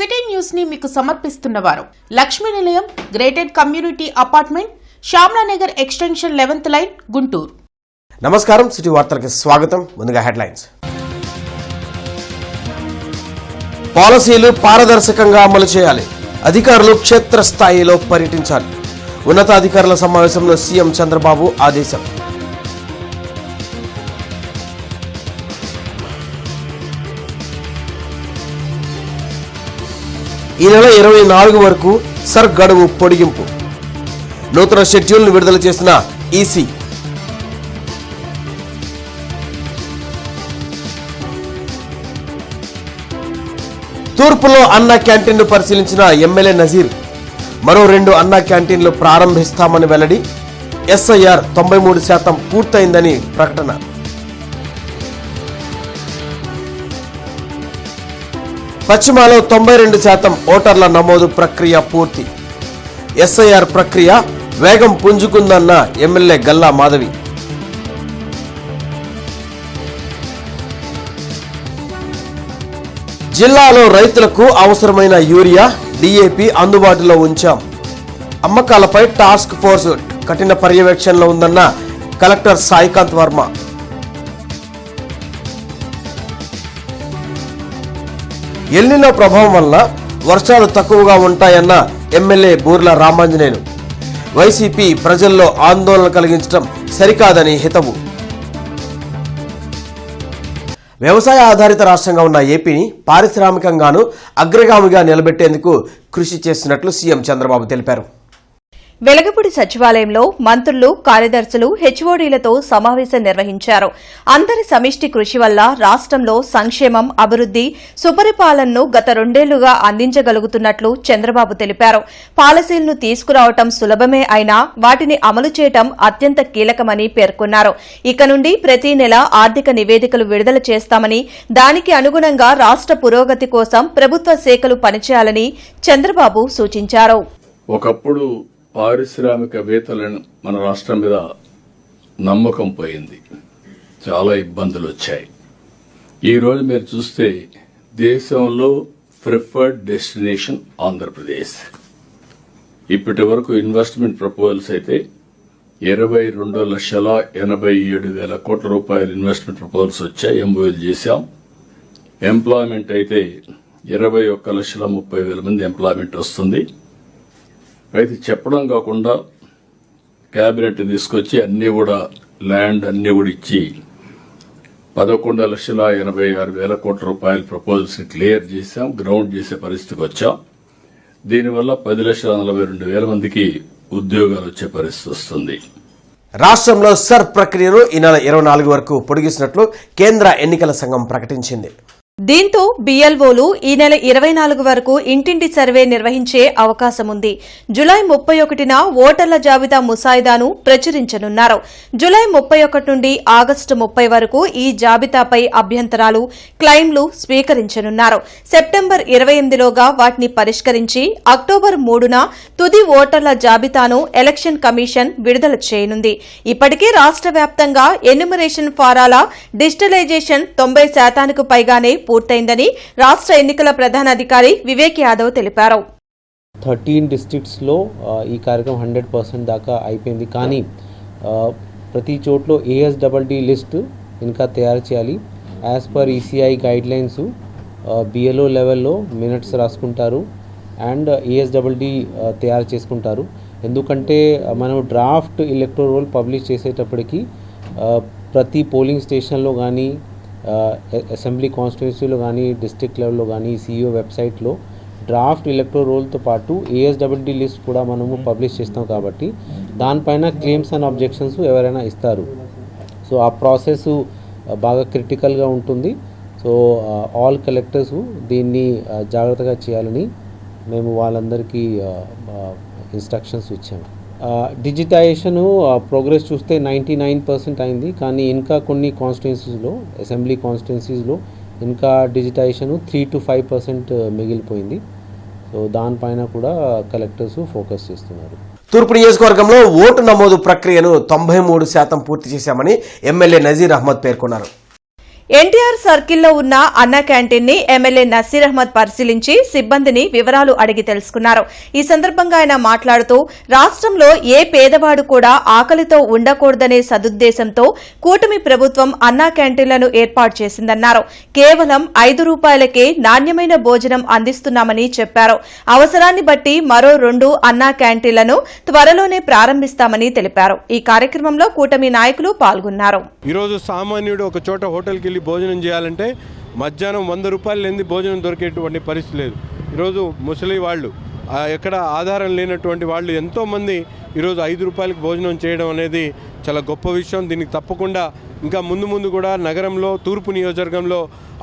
City news ని మీకు సమర్పిస్తున్నవారు Lakshmi Nilayam gated community apartment Shyamala Nagar extension 11th line Guntur. నమస్కారం, సిటీ వార్తలకు స్వాగతం. ముందుగా హెడ్లైన్స్. పాలసీలు పారదర్శకంగా అమలు చేయాలి. అధికారులు క్షేత్రస్థాయిలో పర్యటించాలి. ఉన్నతాధికారుల సమావేశంలో సీఎం చంద్రబాబు ఆదేశం. ఈ నెల 24 వరకు సర్ గడువు పొడిగింపు. నూతన షెడ్యూల్ను విడుదల చేసిన ఈసీ. తూర్పులో అన్నా క్యాంటీన్ను పరిశీలించిన ఎమ్మెల్యే నజీర్. మరో 2 అన్నా క్యాంటీన్లు ప్రారంభిస్తామని వెల్లడి. ఎస్ఐఆర్ 93% పూర్తయిందని ప్రకటన. పశ్చిమలో 92% ఓటర్ల నమోదు ప్రక్రియ పూర్తి. ఎస్ఐఆర్ ప్రక్రియ వేగం పుంజుకుందన్న ఎమ్మెల్యే గల్లా మాధవి. జిల్లాలో రైతులకు అవసరమైన యూరియా, డిఏపి అందుబాటులో ఉంచాం. అమ్మకాలపై టాస్క్ ఫోర్స్ కఠిన పర్యవేక్షణలో ఉందన్న కలెక్టర్ సాయికాంత్ వర్మ. ఎల్నినో ప్రభావం వల్ల వర్షాలు తక్కువగా ఉంటాయన్న ఎమ్మెల్యే బూర్ల రామాంజనేయులు. వైసీపీ ప్రజల్లో ఆందోళన కలిగించడం సరికాదని హితవు. వ్యవసాయ ఆధారిత రాష్ట్రంగా ఉన్న ఏపీని పారిశ్రామికంగానూ అగ్రగామిగా నిలబెట్టేందుకు కృషి చేస్తున్నట్లు సీఎం చంద్రబాబు తెలిపారు. వెలగపూడి సచివాలయంలో మంత్రులు, కార్యదర్శులు, హెచ్ఓడీలతో సమావేశం నిర్వహించారు. అందరి సమిష్టి కృషి వల్ల రాష్ట్రంలో సంక్షేమం, అభివృద్ది, సుపరిపాలనను గత 2 ఏళ్లుగా అందించగలుగుతున్నట్లు చంద్రబాబు తెలిపారు. పాలసీలను తీసుకురావటం సులభమే అయినా వాటిని అమలు చేయటం అత్యంత కీలకమని పేర్కొన్నారు. ఇక నుండి ప్రతి నెల ఆర్థిక నివేదికలు విడుదల చేస్తామని, దానికి అనుగుణంగా రాష్ట్ర పురోగతి కోసం ప్రభుత్వ శాఖలు పనిచేయాలని చంద్రబాబు సూచించారు. ఒకప్పుడు పారిశ్రామికవేత్తలను మన రాష్ట్రం మీద నమ్మకం పోయింది, చాలా ఇబ్బందులు వచ్చాయి. ఈరోజు మీరు చూస్తే దేశంలో ప్రిఫర్డ్ డెస్టినేషన్ ఆంధ్రప్రదేశ్. ఇప్పటి వరకు ఇన్వెస్ట్మెంట్ ప్రపోజల్స్ అయితే 22,87,000 కోట్ల రూపాయలు ఇన్వెస్ట్మెంట్ ప్రపోజల్స్ వచ్చాయి, ఎంఓయూలు చేశాం. ఎంప్లాయ్మెంట్ అయితే 21,30,000 మంది ఎంప్లాయ్మెంట్ వస్తుంది. అయితే చెప్పడం కాకుండా క్యాబినెట్ తీసుకొచ్చి అన్ని కూడా ల్యాండ్ అన్ని కూడా ఇచ్చి 11,86,000 కోట్ల రూపాయల ప్రపోజల్స్ క్లియర్ చేశాం, గ్రౌండ్ చేసే పరిస్థితికి వచ్చాం. దీనివల్ల 10,42,000 మందికి ఉద్యోగాలు వచ్చే పరిస్థితి వస్తుంది. రాష్ట్రంలో సర్ ప్రక్రియను ఈ నెల 24 వరకు పొడిగిస్తున్నట్లు కేంద్ర ఎన్నికల సంఘం ప్రకటించింది. దీంతో బీఎల్ఓలు ఈ నెల 24 వరకు ఇంటింటి సర్వే నిర్వహించే అవకాశం ఉంది. జులై 31న ఓటర్ల జాబితా ముసాయిదాను ప్రచురించనున్నారు. జులై 31 నుండి ఆగస్టు 30 వరకు ఈ జాబితాపై అభ్యంతరాలు, క్లెయిమ్లు స్వీకరించనున్నారు. సెప్టెంబర్ 28లోగా వాటిని పరిష్కరించి అక్టోబర్ 3న తుది ఓటర్ల జాబితాను ఎలక్షన్ కమిషన్ విడుదల చేయనుంది. ఇప్పటికే రాష్ట్ర వ్యాప్తంగా ఎన్యూమరేషన్ ఫారాల డిజిటలైజేషన్ 90% పైగానే పూర్తయిందని రాష్ట్ర ఎన్నికల ప్రధాన అధికారి వివేక్ యాదవ్ తెలిపారు. 13 డిస్ట్రిక్ట్స్లో ఈ కార్యక్రమం 100% దాకా అయిపోయింది. కానీ ప్రతి చోట్ల ASDD లిస్ట్ ఇంకా తయారు చేయాలి. As per ECI guidelines BLO లెవెల్లో మినిట్స్ రాసుకుంటారు అండ్ ASDD తయారు చేసుకుంటారు. ఎందుకంటే మనం డ్రాఫ్ట్ ఎలక్టోరల్ రోల్ పబ్లిష్ చేసేటప్పటికి ప్రతి పోలింగ్ స్టేషన్లో కానీ, అసెంబ్లీ కాన్స్టిట్యున్సీలో కానీ, డిస్ట్రిక్ట్ లెవెల్లో కానీ CEO వెబ్సైట్లో డ్రాఫ్ట్ ఎలక్టోరల్ రోల్తో పాటు ASDD లిస్ట్ కూడా మనము పబ్లిష్ చేస్తాం. కాబట్టి దానిపైన క్లెయిమ్స్ అండ్ అబ్జెక్షన్స్ ఎవరైనా ఇస్తారు. సో ఆ ప్రాసెస్ బాగా క్రిటికల్గా ఉంటుంది. సో ఆల్ కలెక్టర్స్ దీన్ని జాగ్రత్తగా చేయాలని మేము వాళ్ళందరికీ ఇన్స్ట్రక్షన్స్ ఇచ్చాము. డిజిటైజేషన్ ప్రోగ్రెస్ చూస్తే 99% అయింది. కానీ ఇంకా కొన్ని కాన్స్టిట్యున్సీస్లో, అసెంబ్లీ కాన్స్టిట్యున్సీస్లో ఇంకా డిజిటైజేషన్ 3 to 5% మిగిలిపోయింది. సో దానిపైన కూడా కలెక్టర్స్ ఫోకస్ చేస్తున్నారు. తూర్పు నియోజకవర్గంలో ఓటు నమోదు ప్రక్రియను 93% పూర్తి చేశామని ఎమ్మెల్యే నజీర్ అహ్మద్ పేర్కొన్నారు. ఎన్టీఆర్ సర్కిల్లో ఉన్న అన్నా క్యాంటీన్ ని ఎమ్మెల్యే నసీర్ అహ్మద్ పరిశీలించి సిబ్బందిని వివరాలు అడిగి తెలుసుకున్నారు. ఈ సందర్భంగా ఆయన మాట్లాడుతూ రాష్ట్రంలో ఏ పేదవాడు కూడా ఆకలితో ఉండకూడదనే సదుద్దేశంతో కూటమి ప్రభుత్వం అన్నా క్యాంటీన్లను ఏర్పాటు చేసిందన్నారు. కేవలం 5 రూపాయలకే నాణ్యమైన భోజనం అందిస్తున్నామని చెప్పారు. అవసరాన్ని బట్టి మరో 2 అన్నా క్యాంటీన్లను త్వరలోనే ప్రారంభిస్తామని తెలిపారు. ఈ కార్యక్రమంలో కూటమి నాయకులు పాల్గొన్నారు. ఈరోజు సామాన్యుడు ఒక చోట హోటల్కి వెళ్ళి భోజనం చేయాలంటే మధ్యాహ్నం 100 రూపాయలు లేని భోజనం దొరికేటువంటి పరిస్థితి లేదు. ఈరోజు ముసలి వాళ్ళు ఎక్కడ ఆధారం లేనటువంటి వాళ్ళు ఎంతోమంది ఈరోజు 5 రూపాయలకు భోజనం చేయడం అనేది చాలా గొప్ప విషయం. దీనికి తప్పకుండా ఇంకా ముందు కూడా నగరంలో తూర్పు నియోజకవర్గంలో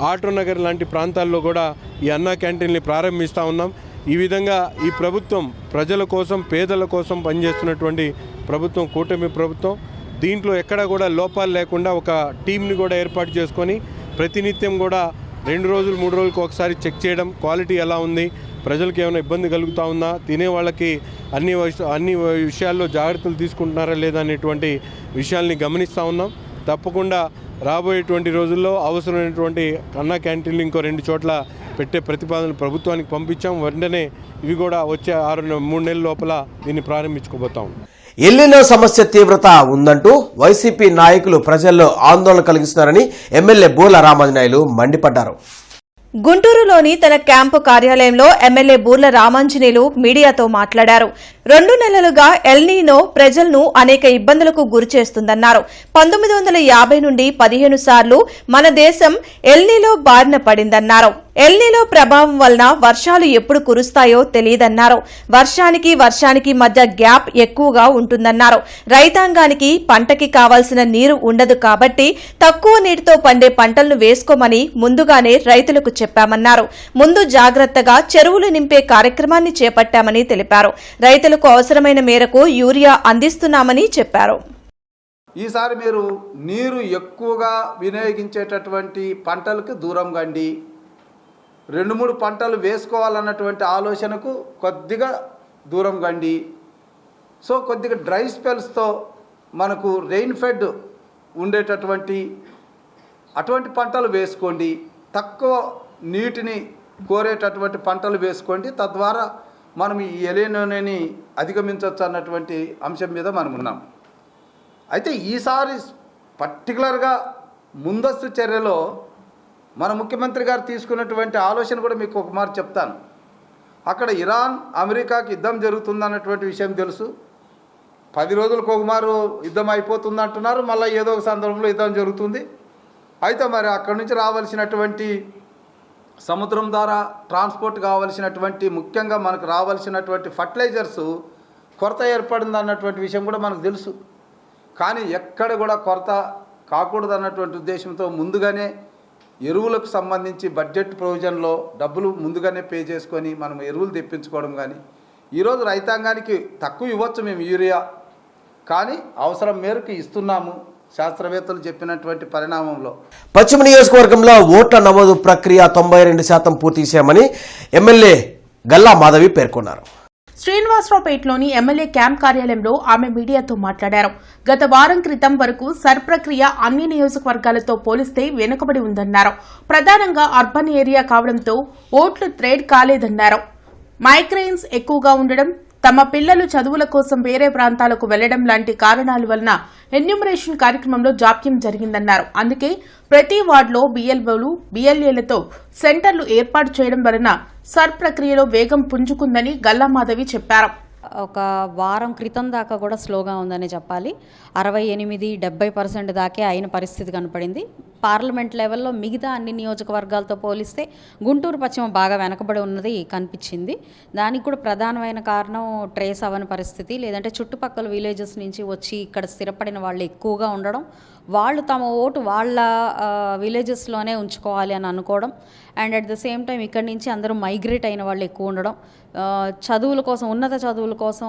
ఆటో నగర్ లాంటి ప్రాంతాల్లో కూడా ఈ అన్నా క్యాంటీన్ని ప్రారంభిస్తూ ఉన్నాం. ఈ విధంగా ఈ ప్రభుత్వం ప్రజల కోసం పేదల కోసం పనిచేస్తున్నటువంటి ప్రభుత్వం కూటమి ప్రభుత్వం. దీంట్లో ఎక్కడ కూడా లోపాలు లేకుండా ఒక టీంని కూడా ఏర్పాటు చేసుకొని ప్రతినిత్యం కూడా 2 రోజులు 3 రోజులకు ఒకసారి చెక్ చేయడం, క్వాలిటీ ఎలా ఉంది, ప్రజలకు ఏమైనా ఇబ్బంది కలుగుతూ ఉందా, తినే వాళ్ళకి అన్ని విషయాల్లో జాగ్రత్తలు తీసుకుంటున్నారా లేదా అనేటువంటి విషయాల్ని గమనిస్తూ ఉన్నాం. తప్పకుండా రాబోయేటువంటి రోజుల్లో అవసరమైనటువంటి అన్నా క్యాంటీన్లు ఇంకో 2 చోట్ల పెట్టే ప్రతిపాదనలు ప్రభుత్వానికి పంపించాం. వెంటనే ఇవి కూడా వచ్చే 3 నెలల లోపల దీన్ని ప్రారంభించుకోబోతాం. ఎల్లినో సమస్య తీవ్రత ఉందంటూ వైసీపీ నాయకులు ప్రజల్లో ఆందోళన కలిగిస్తున్నారని ఎమ్మెల్యే బూర్ల రామాంజనేయులు మండిపడ్డారు. గుంటూరులోని తన క్యాంపు కార్యాలయంలో ఎమ్మెల్యే బూర్ల రామాంజనేయులు మీడియాతో మాట్లాడారు. 2 నెలలుగా ఎల్నీనో ప్రజలను అనేక ఇబ్బందులకు గురిచేస్తుందన్నారు. 1950 నుండి 15 సార్లు మన దేశం ఎల్నీలో బారిన పడిందన్నారు. ఎల్నీలో ప్రభావం వలన వర్షాలు ఎప్పుడు కురుస్తాయో తెలియదన్నారు. వర్షానికి మధ్య గ్యాప్ ఎక్కువగా ఉంటుందన్నారు. రైతాంగానికి పంటకి కావాల్సిన నీరు ఉండదు కాబట్టి తక్కువ నీటితో పండే పంటలను వేసుకోమని ముందుగానే రైతులకు చెప్పామన్నారు. ముందు జాగ్రత్తగా చెరువులు నింపే కార్యక్రమాన్ని చేపట్టామని తెలిపారు. రైతులకు అవసరమైన మేరకు యూరియా అందిస్తున్నామని చెప్పారు. ఈసారి మీరు నీరు ఎక్కువగా వినియోగించేటటువంటి పంటలకు దూరంగా అండి, 2-3 పంటలు వేసుకోవాలన్నటువంటి ఆలోచనకు కొద్దిగా దూరం కండి. సో కొద్దిగా డ్రై స్పెల్స్తో మనకు రెయిన్ ఫెడ్ ఉండేటటువంటి అటువంటి పంటలు వేసుకోండి. తక్కువ నీటిని కోరేటటువంటి పంటలు వేసుకోండి. తద్వారా మనం ఈ ఎలినోని అధిగమించవచ్చు అన్నటువంటి అంశం మీద మనం ఉన్నాం. అయితే ఈసారి పర్టికులర్గా ముందస్తు చర్యలో మన ముఖ్యమంత్రి గారు తీసుకున్నటువంటి ఆలోచన కూడా మీకు ఒక మాట చెప్తాను. అక్కడ ఇరాన్ అమెరికాకి యుద్ధం జరుగుతుందన్నటువంటి విషయం తెలుసు. 10 రోజులకు ఒకమారు యుద్ధం అయిపోతుంది అంటున్నారు, మళ్ళీ ఏదో ఒక సందర్భంలో యుద్ధం జరుగుతుంది. అయితే మరి అక్కడి నుంచి రావాల్సినటువంటి సముద్రం ద్వారా ట్రాన్స్పోర్ట్ కావాల్సినటువంటి ముఖ్యంగా మనకు రావాల్సినటువంటి ఫర్టిలైజర్స్ కొరత ఏర్పడింది అన్నటువంటి విషయం కూడా మనకు తెలుసు. కానీ ఎక్కడ కూడా కొరత కాకూడదు అన్నటువంటి ఉద్దేశంతో ముందుగానే ఎరువులకు సంబంధించి బడ్జెట్ ప్రొవిజన్లో డబ్బులు ముందుగానే పే చేసుకొని మనం ఎరువులు తెప్పించుకోవడం. కానీ ఈరోజు రైతాంగానికి తక్కువ ఇవ్వచ్చు మేము యూరియా, కానీ అవసరం మేరకు ఇస్తున్నాము శాస్త్రవేత్తలు చెప్పినటువంటి పరిణామంలో. పశ్చిమ నియోజకవర్గంలో ఓట్ల నమోదు ప్రక్రియ 92% పూర్తి చేశామని ఎమ్మెల్యే గల్లా మాధవి పేర్కొన్నారు. శ్రీనివాసరావుపేటలోని ఎమ్మెల్యే క్యాంప్ కార్యాలయంలో ఆమె మీడియాతో మాట్లాడారు. గత వారం క్రితం వరకు సర్ ప్రక్రియ అన్ని నియోజకవర్గాలతో పోలిస్తే వెనుకబడి ఉందన్నారు. ప్రధానంగా అర్బన్ ఏరియా కావడంతో ఓట్లు ట్రేడ్ కాలేదన్నారు. మైగ్రెయిన్స్ ఎక్కువగా ఉండడం, తమ పిల్లలు చదువుల కోసం వేరే ప్రాంతాలకు వెళ్లడం లాంటి కారణాల వలన ఎన్యూమరేషన్ కార్యక్రమంలో జాప్యం జరిగిందన్నారు. అందుకే ప్రతి వార్డులో బిఎల్ఓలు బిఎల్ఏలతో సెంటర్లు ఏర్పాటు చేయడం వలన సర్ ప్రక్రియలో వేగం పుంజుకుందని గల్లామాధవి చెప్పారు. ఒక వారం క్రితం దాకా కూడా స్లోగా ఉందని చెప్పాలి. 68-70% దాకే అయిన పరిస్థితి కనపడింది. పార్లమెంట్ లెవెల్లో మిగతా అన్ని నియోజకవర్గాలతో పోలిస్తే గుంటూరు పశ్చిమ బాగా వెనకబడి ఉన్నది కనిపించింది. దానికి కూడా ప్రధానమైన కారణం ట్రేస్ అవ్వని పరిస్థితి, లేదంటే చుట్టుపక్కల విలేజెస్ నుంచి వచ్చి ఇక్కడ స్థిరపడిన వాళ్ళు ఎక్కువగా ఉండడం, వాళ్ళు తమ ఓటు వాళ్ళ విలేజెస్లోనే ఉంచుకోవాలి అని అనుకోవడం, and at the same time ఇక్కడి నుంచి అందరూ మైగ్రేట్ అయిన వాళ్ళు ఎక్కువ ఉండడం, చదువుల కోసం ఉన్నత చదువుల కోసం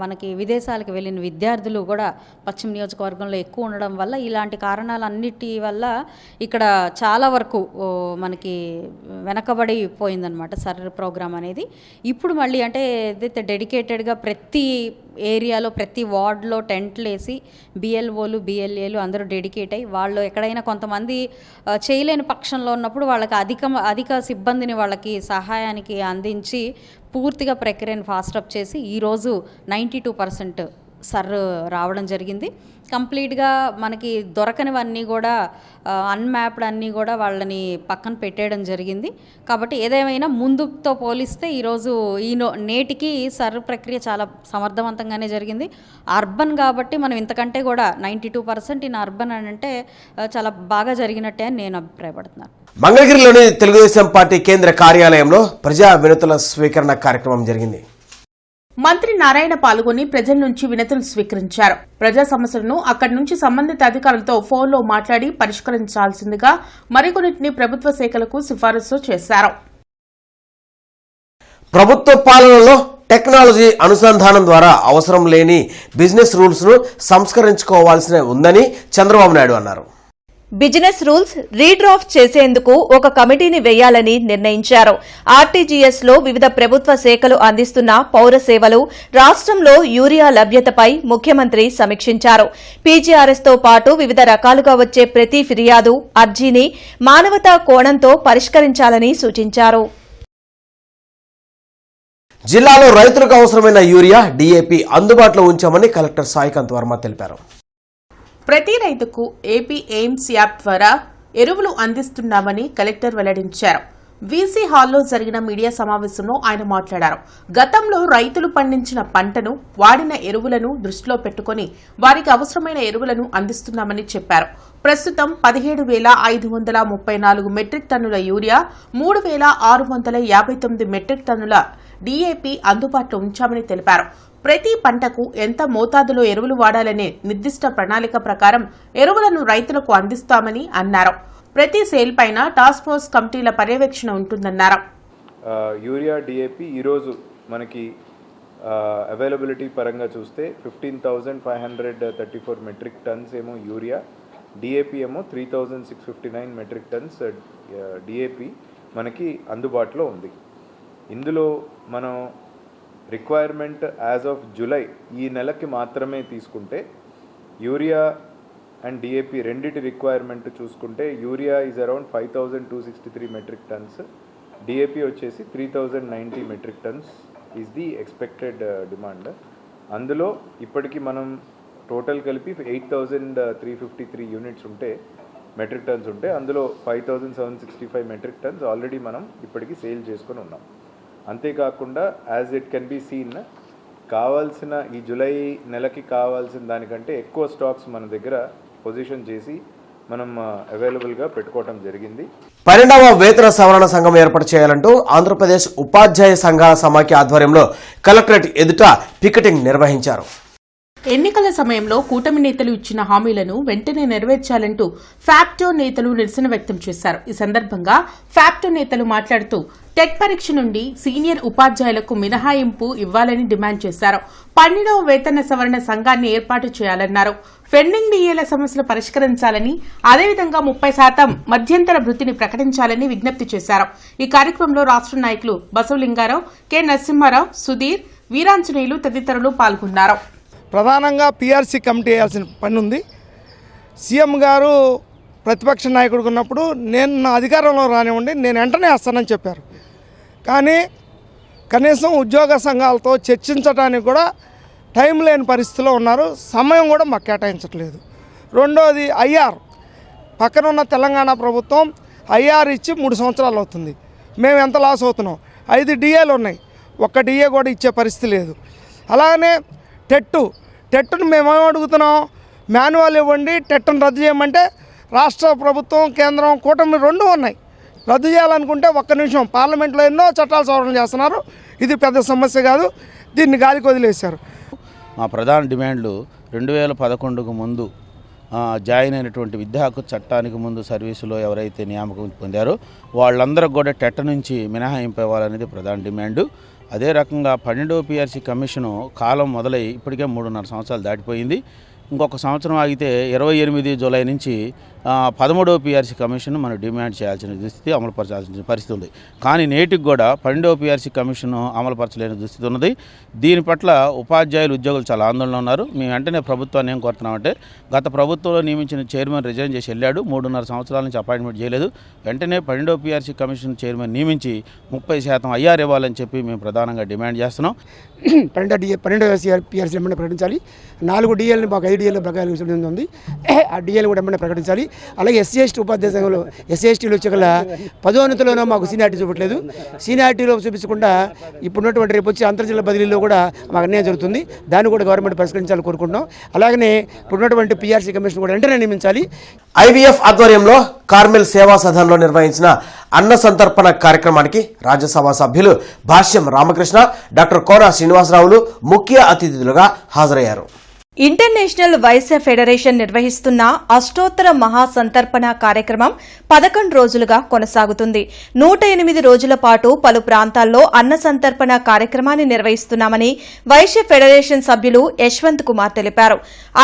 మనకి విదేశాలకు వెళ్ళిన విద్యార్థులు కూడా పశ్చిమ నియోజకవర్గంలో ఎక్కువ ఉండడం వల్ల ఇలాంటి కారణాలన్నిటి వల్ల ఇక్కడ చాలా వరకు మనకి వెనకబడిపోయిందనమాట సర్ ప్రోగ్రామ్ అనేది. ఇప్పుడు మళ్ళీ అంటే ఏదైతే డెడికేటెడ్గా ప్రతి ఏరియాలో ప్రతి వార్డులో టెంట్లు వేసి బిఎల్ఓలు బిఎల్ఏలు అందరూ డెడికేట్ అయ్యి వాళ్ళు ఎక్కడైనా కొంతమంది చేయలేని పక్షంలో ఉన్నప్పుడు వాళ్ళకి అధిక సిబ్బందిని వాళ్ళకి సహాయానికి అందించి పూర్తిగా ప్రక్రియను ఫాస్టప్ చేసి ఈరోజు 92% సర్ రావడం జరిగింది. కంప్లీట్గా మనకి దొరకనివన్నీ కూడా అన్మ్యాప్డ్ అన్నీ కూడా వాళ్ళని పక్కన పెట్టేయడం జరిగింది. కాబట్టి ఏదేమైనా ముందుతో పోలిస్తే ఈరోజు నేటికి సర్ ప్రక్రియ చాలా సమర్థవంతంగానే జరిగింది. అర్బన్ కాబట్టి మనం ఇంతకంటే కూడా 92% ఇన్ అర్బన్ అని అంటే చాలా బాగా జరిగినట్టే అని నేను అభిప్రాయపడుతున్నాను. మంగళగిరిలోని తెలుగుదేశం పార్టీ కేంద్ర కార్యాలయంలో ప్రజా వినతుల స్వీకరణ కార్యక్రమం జరిగింది. మంత్రి నారాయణ పాల్గొని ప్రజల నుంచి వినతులు స్వీకరించారు. ప్రజా సమస్యలను అక్కడి నుంచి సంబంధిత అధికారులతో ఫోన్లో మాట్లాడి పరిష్కరించాల్సిందిగా మరికొన్నింటిని ప్రభుత్వ శాఖలకు సిఫారసు చేశారు. ప్రభుత్వ పాలనలో టెక్నాలజీ అనుసంధానం ద్వారా అవసరం లేని బిజినెస్ రూల్స్ ను సంస్కరించుకోవాల్సి ఉందని చంద్రబాబు నాయుడు అన్నారు. బిజినెస్ రూల్స్ రీడ్రాఫ్ట్ చేసేందుకు ఒక కమిటీని వేయాలని నిర్ణయించారు. ఆర్టీజీఎస్ లో వివిధ ప్రభుత్వ శాఖలు అందిస్తున్న పౌర సేవలు, రాష్ట్రంలో యూరియా లభ్యతపై ముఖ్యమంత్రి సమీక్షించారు. పీజీఆర్ఎస్ తో పాటు వివిధ రకాలుగా వచ్చే ప్రతి ఫిర్యాదు, అర్జీని మానవతా కోణంతో పరిష్కరించాలని సూచించారు. జిల్లాలో రైతులకు అవసరమైన యూరియా, డీఏపీ అందుబాటులో ఉంచామని కలెక్టర్ సాయికాంత్ వర్మ తెలిపారు. ప్రతి రైతుకు ఏపీ ఎయిమ్స్ యాప్ ద్వారా ఎరువులు అందిస్తున్నామని కలెక్టర్ వెల్లడించారు. వీసీ హాల్లో జరిగిన మీడియా సమావేశంలో ఆయన మాట్లాడారు. గతంలో రైతులు పండించిన పంటను, వాడిన ఎరువులను దృష్టిలో పెట్టుకుని వారికి అవసరమైన ఎరువులను అందిస్తున్నామని చెప్పారు. ప్రస్తుతం 17,534 మెట్రిక్ టన్నుల యూరియా, 3,659 మెట్రిక్ టన్నుల డీఏపీ అందుబాటులో ఉంచామని తెలిపారు. ప్రతి పంటకు ఎంత మోతాదులో ఎరువులు వాడాలనే నిర్దిష్ట ప్రణాళిక ప్రకారం ఎరువులను రైతులకు అందిస్తామని అన్నారు. ప్రతి సేల్ పైన టాస్క్ ఫోర్స్ కమిటీల పర్యవేక్షణ ఉంటుందన్నారు. యూరియా డిఏపి ఈరోజు మనకి అవైలబిలిటీ పరంగా చూస్తే 15,534 మెట్రిక్ టన్స్ ఏమో యూరియా, డిఏపి ఏమో 3,659 మెట్రిక్ టన్స్ డిఏపి మనకి అందుబాటులో ఉంది. ఇందులో మనం రిక్వైర్మెంట్ యాజ్ ఆఫ్ జూలై ఈ నెలకి మాత్రమే తీసుకుంటే యూరియా అండ్ డిఏపి రెండిటి రిక్వైర్మెంట్ చూసుకుంటే urea is around 5,263 metric tons, DAP వచ్చేసి 3,090 metric tons is the expected demand. అందులో ఇప్పటికి మనం టోటల్ కలిపి 8,353 యూనిట్స్ ఉంటే మెట్రిక్ టన్స్ ఉంటే అందులో 5,765 మెట్రిక్ టన్స్ ఆల్రెడీ మనం ఇప్పటికి సేల్ చేసుకొని ఉన్నాం. అంతేకాకుండా as it can be seen కావాల్సిన ఈ జూలై నెలకి కావాల్సిన దానికంటే ఎక్కువ స్టాక్స్ మన దగ్గర పొజిషన్ చేసి మనం అవైలబుల్గా పెట్టుకోవడం జరిగింది. 12వ వేతన సవరణ సంఘం ఏర్పాటు చేయాలంటూ ఆంధ్రప్రదేశ్ ఉపాధ్యాయ సంఘాల సమాఖ్య ఆధ్వర్యంలో కలెక్టరేట్ ఎదుట పికెటింగ్ నిర్వహించారు. ఎన్నికల సమయంలో కూటమి నేతలు ఇచ్చిన హామీలను వెంటనే నెరవేర్చాలంటూ ఫ్యాప్టో నేతలు నిరసన వ్యక్తం చేశారు. ఈ సందర్భంగా ఫ్యాప్టో నేతలు మాట్లాడుతూ టెట్ పరీక్ష నుండి సీనియర్ ఉపాధ్యాయులకు మినహాయింపు ఇవ్వాలని డిమాండ్ చేశారు. 12వ వేతన సవరణ సంఘాన్ని ఏర్పాటు చేయాలన్నారు. పెండింగ్ డిఏల సమస్యలు పరిష్కరించాలని, అదేవిధంగా 30% మధ్యంతర భృతిని ప్రకటించాలని విజ్ఞప్తి చేశారు. ఈ కార్యక్రమంలో రాష్ట్ర నాయకులు బసవలింగారావు, కె నరసింహారావు, సుధీర్, వీరాంజనేయులు తదితరులు పాల్గొన్నారు. ప్రధానంగా పీఆర్సీ కమిటీ వేయాల్సిన పని ఉంది. సీఎం గారు ప్రతిపక్ష నాయకుడిగా ఉన్నప్పుడు నేను నా అధికారంలో రానివ్వండి, నేను వెంటనే వస్తానని చెప్పారు. కానీ కనీసం ఉద్యోగ సంఘాలతో చర్చించడానికి కూడా టైం లేని పరిస్థితిలో ఉన్నారు. సమయం కూడా మాకు కేటాయించట్లేదు. రెండోది ఐఆర్, పక్కన ఉన్న తెలంగాణ ప్రభుత్వం ఐఆర్ ఇచ్చి 3 సంవత్సరాలు అవుతుంది. మేము ఎంత లాస్ అవుతున్నాం. 5 డిఏలు ఉన్నాయి, ఒక్క డిఏ కూడా ఇచ్చే పరిస్థితి లేదు. అలాగనే టెట్టును మేమేం అడుగుతున్నాం, మాన్యువల్ ఇవ్వండి, టెట్టును రద్దు చేయమంటే రాష్ట్ర ప్రభుత్వం, కేంద్రం, కూటమి 2 ఉన్నాయి. రద్దు చేయాలనుకుంటే ఒక్క నిమిషం పార్లమెంట్లో ఎన్నో చట్టాలు సవరణ చేస్తున్నారు. ఇది పెద్ద సమస్య కాదు, దీన్ని గాలికి వదిలేశారు. మా ప్రధాన డిమాండ్లు 2011కు ముందు జాయిన్ అయినటువంటి విద్యా హక్కు చట్టానికి ముందు సర్వీసులో ఎవరైతే నియామకం పొందారో వాళ్ళందరూ కూడా టెట్ నుంచి మినహాయింపు ఇవ్వాలనేది ప్రధాన డిమాండు. అదే రకంగా 12వ పీఆర్సీ కమిషను కాలం మొదలై ఇప్పటికే 3.5 సంవత్సరాలు దాటిపోయింది. ఇంకొక సంవత్సరం ఆగితే 28 జూలై నుంచి 13వ పిఆర్సీ కమిషన్ మనం డిమాండ్ చేయాల్సిన దుస్థితి, అమలుపరచాల్సిన పరిస్థితి ఉంది. కానీ నేటికి కూడా 12వ పిఆర్సీ కమిషన్ అమలుపరచలేని దుస్థితి ఉన్నది. దీని పట్ల ఉపాధ్యాయులు, ఉద్యోగులు చాలా ఆందోళన ఉన్నారు. మేము వెంటనే ప్రభుత్వాన్ని ఏం కోరుతున్నామంటే, గత ప్రభుత్వంలో నియమించిన చైర్మన్ రిజైన్ చేసి వెళ్ళాడు, 3.5 సంవత్సరాల నుంచి అపాయింట్మెంట్ చేయలేదు. వెంటనే 12వ పిఆర్సీ కమిషన్ చైర్మన్ నియమించి 30% ఐఆర్ ఇవ్వాలని చెప్పి మేము ప్రధానంగా డిమాండ్ చేస్తున్నాం. 12వ పిఆర్సీ వెంటనే ప్రకటించాలి. 4 డిఎల్ని మాకు 5 డిఎల్ ప్రకారం ఉంది. ఆ డిఎల్ కూడా వెంటనే ప్రకటించాలి. అలాగే ఎస్సీ ఎస్టీ ఉపాధ్యాయ సంఘంలో ఎస్సీ ఎస్టీలు వచ్చేకల్లా పదోన్నతిలోనూ మాకు సీనియారిటీ చూపట్లేదు. సీనియారిటీలో చూపించకుండా ఇప్పుడున్నటువంటి రేపు వచ్చే అంతర్జిల్లా బదిలీలో కూడా మాకు అన్యాయం జరుగుతుంది. దాన్ని కూడా గవర్నమెంట్ పరిష్కరించాలని కోరుకుంటున్నాం. అలాగనే ఇప్పుడున్నటువంటి పిఆర్సీ కమిషన్ కూడా వెంటనే నియమించాలి. ఐవీఎఫ్ ఆధ్వర్యంలో కార్మెల్ సేవా సదన్లో నిర్వహించిన అన్న సంతర్పణ కార్యక్రమానికి రాజ్యసభ సభ్యులు భాష్యం రామకృష్ణ, డాక్టర్ కోన శ్రీనివాసరావులు ముఖ్య అతిథులుగా హాజరయ్యారు. ఇంటర్నేషనల్ వైశ్య ఫెడరేషన్ నిర్వహిస్తున్న అష్టోత్తర మహాసంతర్పణ కార్యక్రమం 11 రోజులుగా కొనసాగుతుంది. 108 రోజుల పాటు పలు ప్రాంతాల్లో అన్న సంతర్పణ కార్యక్రమాన్ని నిర్వహిస్తున్నామని వైశ్య ఫెడరేషన్ సభ్యులు యశ్వంత్ కుమార్ తెలిపారు.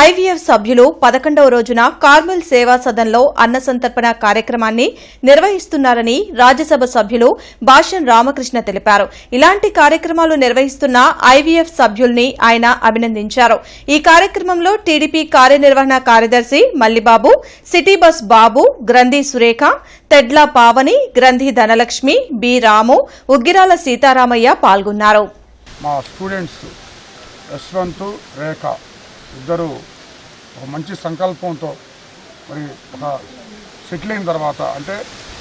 ఐవీఎఫ్ సభ్యులు 11వ రోజున కార్మెల్ సేవా సదన్లో అన్న సంతర్పణ కార్యక్రమాన్ని నిర్వహిస్తున్నారని రాజ్యసభ సభ్యులు భాష్యం రామకృష్ణ తెలిపారు. ఇలాంటి కార్యక్రమాలు నిర్వహిస్తున్న ఐవీఎఫ్ సభ్యుల్ని ఆయన అభినందించారు. ఈ కార్యక్రమంలో టీడీపీ కార్యనిర్వహణ కార్యదర్శి మల్లిబాబు, సిటీ బస్ బాబు, గ్రంథి సురేఖ, తెడ్ల పావని, గ్రంథి ధనలక్ష్మి, బి రాము, ఉగ్గిరాల సీతారామయ్య పాల్గొన్నారు. మా స్టూడెంట్స్ యశ్వంత్, రేఖ ఇద్దరు ఒక మంచి సంకల్పంతో మరి ఒక సెటిల్ అయిన తర్వాత, అంటే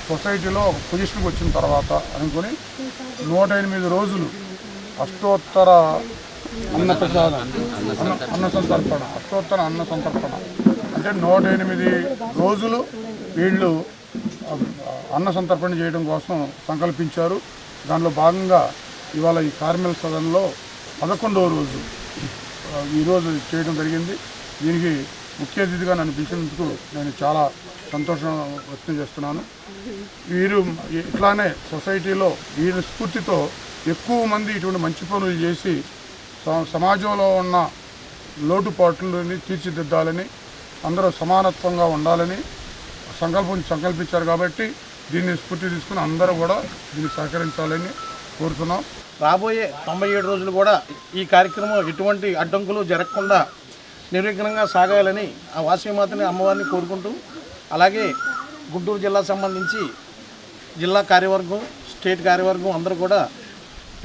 సొసైటీలో ఒక పొజిషన్కి వచ్చిన తర్వాత అనుకుని 108 రోజులు అష్టోత్తర అన్న సంతర్పణ అంటే 108 రోజులు వీళ్ళు అన్న సంతర్పణ చేయడం కోసం సంకల్పించారు. దానిలో భాగంగా ఇవాళ ఈ కార్మెల్ సదన్లో 11వ రోజు ఈరోజు చేయడం జరిగింది. దీనికి ముఖ్య అతిథిగా నన్ను పిలిచినందుకు నేను చాలా సంతోషం వ్యక్తం చేస్తున్నాను. వీరు ఇట్లానే సొసైటీలో వీరి స్ఫూర్తితో ఎక్కువ మంది ఇటువంటి మంచి పనులు చేసి సమాజంలో ఉన్న లోటుపాట్లని తీర్చిదిద్దాలని, అందరూ సమానత్వంగా ఉండాలని సంకల్పించారు. కాబట్టి దీన్ని స్ఫూర్తి తీసుకుని అందరూ కూడా దీన్ని సహకరించాలని కోరుతున్నాం. రాబోయే 97 రోజులు కూడా ఈ కార్యక్రమం ఎటువంటి అడ్డంకులు జరగకుండా నిర్విఘ్నంగా సాగాలని ఆ వాసవిమాతని అమ్మవారిని కోరుకుంటూ, అలాగే గుంటూరు జిల్లా సంబంధించి జిల్లా కార్యవర్గం, స్టేట్ కార్యవర్గం అందరూ కూడా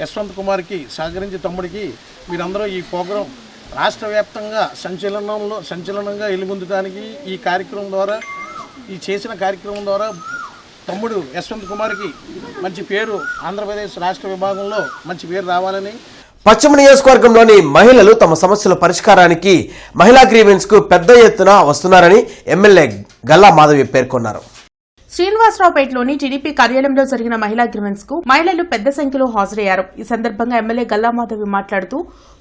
యశ్వంత్ కుమార్కి సహకరించి తమ్ముడికి మీరందరూ ఈ ప్రోగ్రాం రాష్ట్ర వ్యాప్తంగా సంచలనంగా వెలుగొందడానికి ఈ కార్యక్రమం ద్వారా, ఈ చేసిన కార్యక్రమం ద్వారా తమ్ముడు యశ్వంత్ కుమార్కి మంచి పేరు, ఆంధ్రప్రదేశ్ రాష్ట్ర విభాగంలో మంచి పేరు రావాలని. పశ్చిమ నియోజకవర్గంలోని మహిళలు తమ సమస్యల పరిష్కారానికి మహిళా గ్రీవెన్స్ కు పెద్ద ఎత్తున వస్తున్నారని ఎమ్మెల్యే గల్లా మాధవి పేర్కొన్నారు. శ్రీనివాసరావుపేటలోని టీడీపీ కార్యాలయంలో జరిగిన మహిళా గ్రీవెన్స్ కు మహిళలు పెద్ద సంఖ్యలో హాజరయ్యారు. ఈ సందర్భంగా ఎమ్మెల్యే గల్లామాధవి మాట్లాడుతూ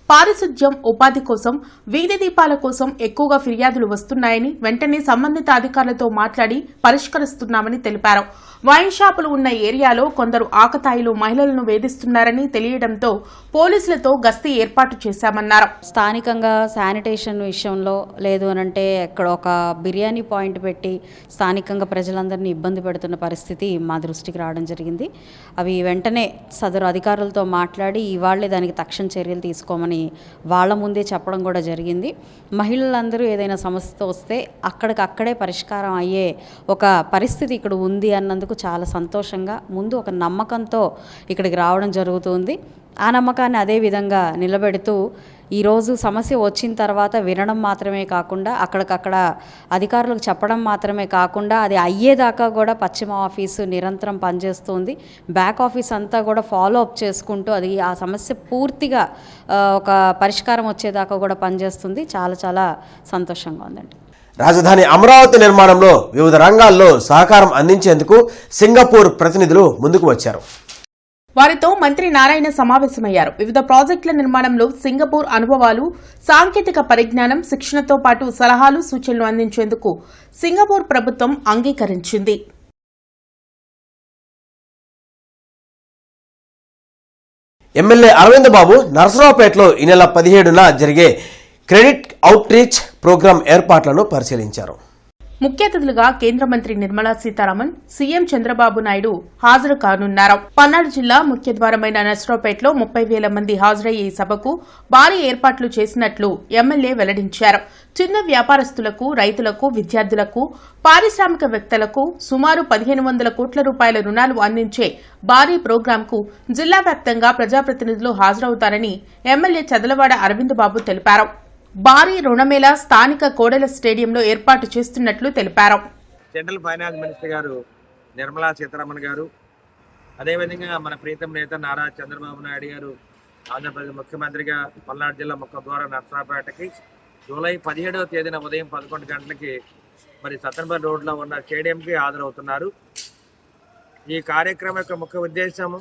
పారిశుధ్యం, ఉపాధి కోసం, వీధి దీపాల కోసం ఎక్కువగా ఫిర్యాదులు వస్తున్నాయని వెంటనే సంబంధిత అధికారులతో మాట్లాడి పరిష్కరిస్తున్నామని తెలిపారు. వైన్ షాపులు ఉన్న ఏరియాలో కొందరు ఆకతాయిలు మహిళలను వేధిస్తున్నారని తెలియడంతో పోలీసులతో గస్తీ ఏర్పాటు చేశామన్నారు. స్థానికంగా శానిటేషన్ విషయంలో లేదు అనంటే ఇక్కడ ఒక బిర్యానీ పాయింట్ పెట్టి స్థానికంగా ప్రజలందరినీ ఇబ్బంది పెడుతున్న పరిస్థితి మా దృష్టికి రావడం జరిగింది. అవి వెంటనే సదరు అధికారులతో మాట్లాడి ఇవాళ్లే దానికి తక్షణ చర్యలు తీసుకోమని వాళ్ళ ముందే చెప్పడం కూడా జరిగింది. మహిళలందరూ ఏదైనా సమస్యతో వస్తే అక్కడికక్కడే పరిష్కారం అయ్యే ఒక పరిస్థితి ఇక్కడ ఉంది అన్నందుకు చాలా సంతోషంగా, ముందు ఒక నమ్మకంతో ఇక్కడికి రావడం జరుగుతుంది. ఆ నమ్మకాన్ని అదే విధంగా నిలబెడుతూ ఈరోజు సమస్య వచ్చిన తర్వాత వినడం మాత్రమే కాకుండా, అక్కడికక్కడ అధికారులకు చెప్పడం మాత్రమే కాకుండా అది అయ్యేదాకా కూడా పశ్చిమ ఆఫీసు నిరంతరం పనిచేస్తుంది. బ్యాక్ ఆఫీస్ అంతా కూడా ఫాలో అప్ చేసుకుంటూ అది ఆ సమస్య పూర్తిగా ఒక పరిష్కారం వచ్చేదాకా కూడా పనిచేస్తుంది. చాలా చాలా సంతోషంగా ఉందండి. రాజధాని అమరావతి నిర్మాణంలో వివిధ రంగాల్లో సహకారం అందించేందుకు సింగపూర్ ప్రతినిధులు ముందుకు వచ్చారు. వారితో మంత్రి నారాయణ సమావేశమయ్యారు. వివిధ ప్రాజెక్టుల నిర్మాణంలో సింగపూర్ అనుభవాలు, సాంకేతిక పరిజ్ఞానం, శిక్షణతో పాటు సలహాలు, సూచనలు అందించేందుకు సింగపూర్ ప్రభుత్వం అంగీకరించింది. ఎమ్మెల్యే అరవింద్ బాబు నరసరావుపేటలో ఈ నెల 17న జరిగే క్రెడిట్ అవుట్ రీచ్ ప్రోగ్రాం ఏర్పాట్లను పరిశీలించారు. ముఖ్య అతిథులుగా కేంద్ర మంత్రి నిర్మలా సీతారామన్, సీఎం చంద్రబాబు నాయుడు హాజరు కానున్నారు. పల్నాడు జిల్లా ముఖ్య ద్వారమైన నర్సరావుపేటలో 30,000 మంది హాజరయ్యే ఈ సభకు భారీ ఏర్పాట్లు చేసినట్లు ఎమ్మెల్యే వెల్లడించారు. చిన్న వ్యాపారస్తులకు, రైతులకు, విద్యార్థులకు, పారిశ్రామికవేత్తలకు సుమారు 1,500 కోట్ల రూపాయల రుణాలు అందించే భారీ ప్రోగ్రాంకు జిల్లా వ్యాప్తంగా ప్రజాప్రతినిధులు హాజరవుతారని ఎమ్మెల్యే చదలవాడ అరవింద్ బాబు తెలిపారు. భారీ రుణమేళా స్థానిక కోడెల స్టేడియంలో ఏర్పాటు చేస్తున్నట్లు తెలిపారు. సెంట్రల్ ఫైనాన్స్ మినిస్టర్ గారు నిర్మలా సీతారామన్ గారు, అదేవిధంగా మన ప్రీతం నేత నారా చంద్రబాబు నాయుడు గారు ఆంధ్రప్రదేశ్ ముఖ్యమంత్రిగా పల్నాడు జిల్లా ముఖద్వారం నర్సరావుపేటకి జూలై 17వ తేదీన ఉదయం 11 గంటలకి మరి సత్తెనపల్లి రోడ్లో ఉన్న స్టేడియంకి హాజరవుతున్నారు. ఈ కార్యక్రమం యొక్క ముఖ్య ఉద్దేశం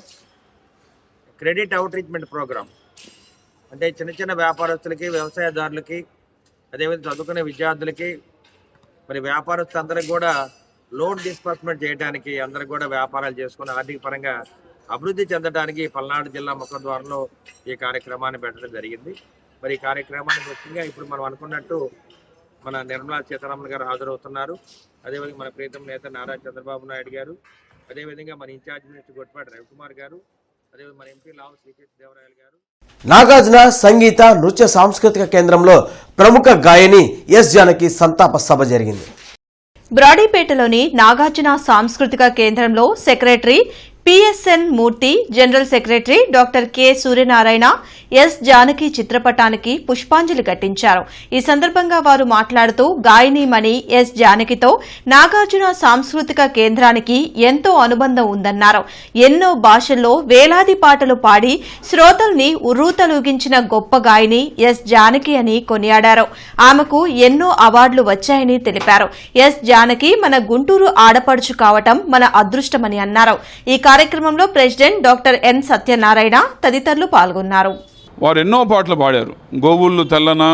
క్రెడిట్ అవుట్ రీచ్మెంట్ ప్రోగ్రాం. అంటే చిన్న చిన్న వ్యాపారస్తులకి, వ్యవసాయదారులకి, అదేవిధంగా చదువుకునే విద్యార్థులకి, మరి వ్యాపారస్తులందరికీ కూడా లోన్ డిస్బర్స్మెంట్ చేయడానికి, అందరికి కూడా వ్యాపారాలు చేసుకుని ఆర్థిక పరంగా అభివృద్ధి చెందడానికి పల్నాడు జిల్లా ముఖద్వారంలో ఈ కార్యక్రమాన్ని పెట్టడం జరిగింది. మరి ఈ కార్యక్రమానికి ముఖ్యంగా ఇప్పుడు మనం అనుకున్నట్టు మన నిర్మలా సీతారామన్ గారు హాజరవుతున్నారు. అదేవిధంగా మన ప్రీతం నేత నారా చంద్రబాబు నాయుడు గారు, అదేవిధంగా మన ఇన్ఛార్జ్ మినిస్టర్ గొట్టిపాటి రవికుమార్ గారు, అదేవిధంగా మన ఎంపీ లావు శ్రీకృష్ణ దేవరాయలు గారు. నాగార్జున సంగీత నృత్య సాంస్కృతిక కేంద్రంలో ప్రముఖ గాయని ఎస్ జానకి సంతాప సభ జరిగింది. బ్రాడీపేటలోని నాగార్జున సాంస్కృతిక కేంద్రంలో secretary PSN Murthy, general secretary doctor K Suryanarayana S Janaki చిత్రపటానికి పుష్పాంజలి ఘటించారు. ఈ సందర్భంగా వారు మాట్లాడుతూ గాయనీమణి ఎస్ జానకితో నాగార్జున సాంస్కృతిక కేంద్రానికి ఎంతో అనుబంధం ఉందన్నారు. ఎన్నో భాషల్లో వేలాది పాటలు పాడి శ్రోతల్ని ఉర్రూతలూగించిన గొప్ప గాయని ఎస్ జానకి అని కొనియాడారు. ఆమెకు ఎన్నో అవార్డులు వచ్చాయని తెలిపారు. ఎస్ జానకి మన గుంటూరు ఆడపడుచు కావటం మన అదృష్టమని అన్నారు. ఈ కార్యక్రమంలో ప్రెసిడెంట్ డాక్టర్ ఎన్ సత్యనారాయణ తదితరులు పాల్గొన్నారు. వారు ఎన్నో పాటలు పాడారు. గోవుళ్ళు తెల్లన,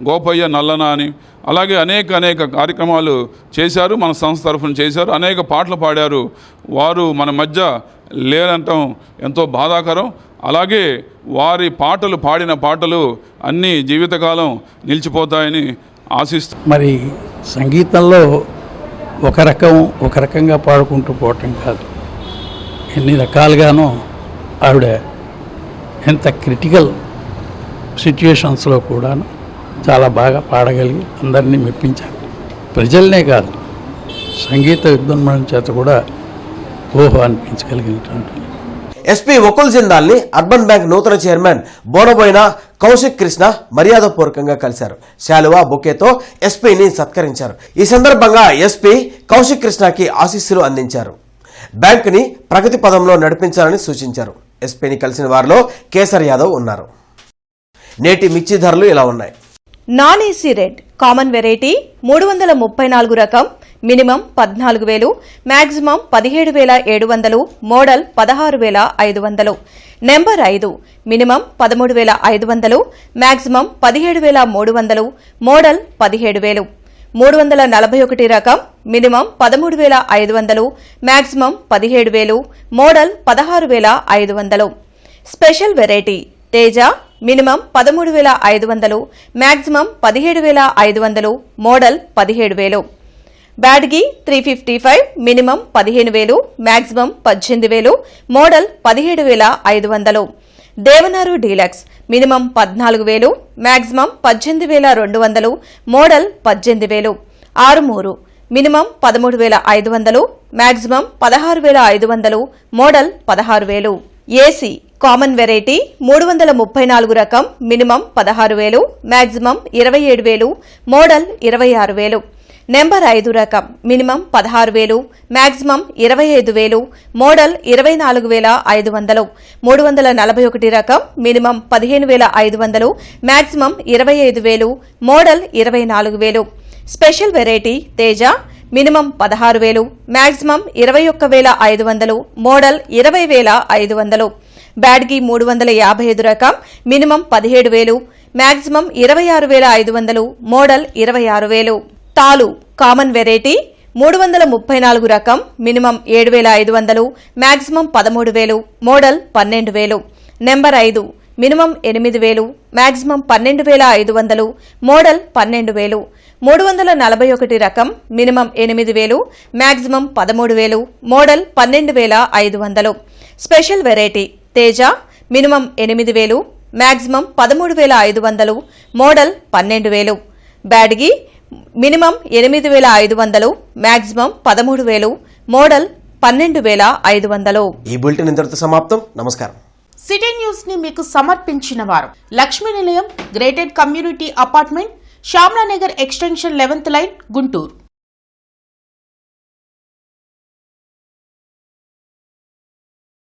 గోపయ్య నల్లన అని, అలాగే అనేక కార్యక్రమాలు చేశారు. మన సంస్థ తరఫున చేశారు. అనేక పాటలు పాడారు. వారు మన మధ్య లేరంటం ఎంతో బాధాకరం. అలాగే వారి పాటలు పాడిన పాటలు అన్నీ జీవితకాలం నిలిచిపోతాయని ఆశిస్తాం. మరి సంగీతంలో ఒక రకంగా పాడుకుంటూ పోవటం కాదు, ఎన్ని రకాలుగానో ఆవిడ ఎంత క్రిటికల్ సిచ్యుయేషన్స్లో కూడా చాలా బాగా పాడగలిగి అందరినీ మెప్పించారు. ప్రజలనే కాదు, సంగీత విద్వాంసుల చేత కూడా ఓహో అనిపించగలిగినటువంటి ఎస్పీ వకుల్ జిందాల్ని అర్బన్ బ్యాంక్ నూతన చైర్మన్ బోనబోయిన కౌశిక్ కృష్ణ మర్యాదపూర్వకంగా కలిశారు. శాలువా బొకేతో ఎస్పీని సత్కరించారు. ఈ సందర్భంగా ఎస్పీ కౌశిక్ కృష్ణకి ఆశీస్సులు అందించారు. బ్యాంకుని ప్రగతి పదంలో నడిపించాలని సూచించారు. ఎస్పీని కలిసిన వారిలో కేసర్ యాదవ్ ఉన్నారు. నేటి మిర్చి ధరలు ఇలా ఉన్నాయి. Non AC red common variety 334 రకం, minimum 14,000, maximum 17,700, model 16,500. Number 5 minimum 13,500, maximum 17,300, model 17,000. 341 రకం, minimum 13,500, maximum 17,000, model 16,500. Special variety Teja minimum 13,500, maximum 17,500, model 17,000. Byadgi 355 minimum 15,000, maximum 18,000, model 17,500. Devanuru deluxe minimum 14,000, maximum 18,200, model 18,000. Armoor minimum 13,500, maximum 16,500, model 16,000. AC common variety 334 రకం, minimum 16,000, maximum 27,000, model 26,000. Number 5 రకం, minimum 16,000, maximum 25,000, model 24,500. 341 రకం, minimum 15,500, maximum 25,000, model 24,000. Special variety Teja minimum 16,000, maximum 21,500, model 20,500. Byadgi 355 రకం, minimum 17,000, maximum 26,500, model 26,000. తాలు common variety 334 రకం, minimum 7,500, maximum 13,000, model 12,000. Number 5 minimum 8,000, maximum 12,500, model 12,000. 341 రకం minimum 8,000, maximum 13,000, model 12,500. Special variety Teja minimum 8,000, maximum 13,500, model 12,000. Byadgi minimum 8,500, maximum 13,000, model 12,500. ఈ bulletin ఇంతటితో సమాప్తం. నమస్కారం. City news ని మీకు సమర్పించిన వారు Lakshmi Nilayam, gated community apartment, Shyamalanagar extension 11th line, Guntur.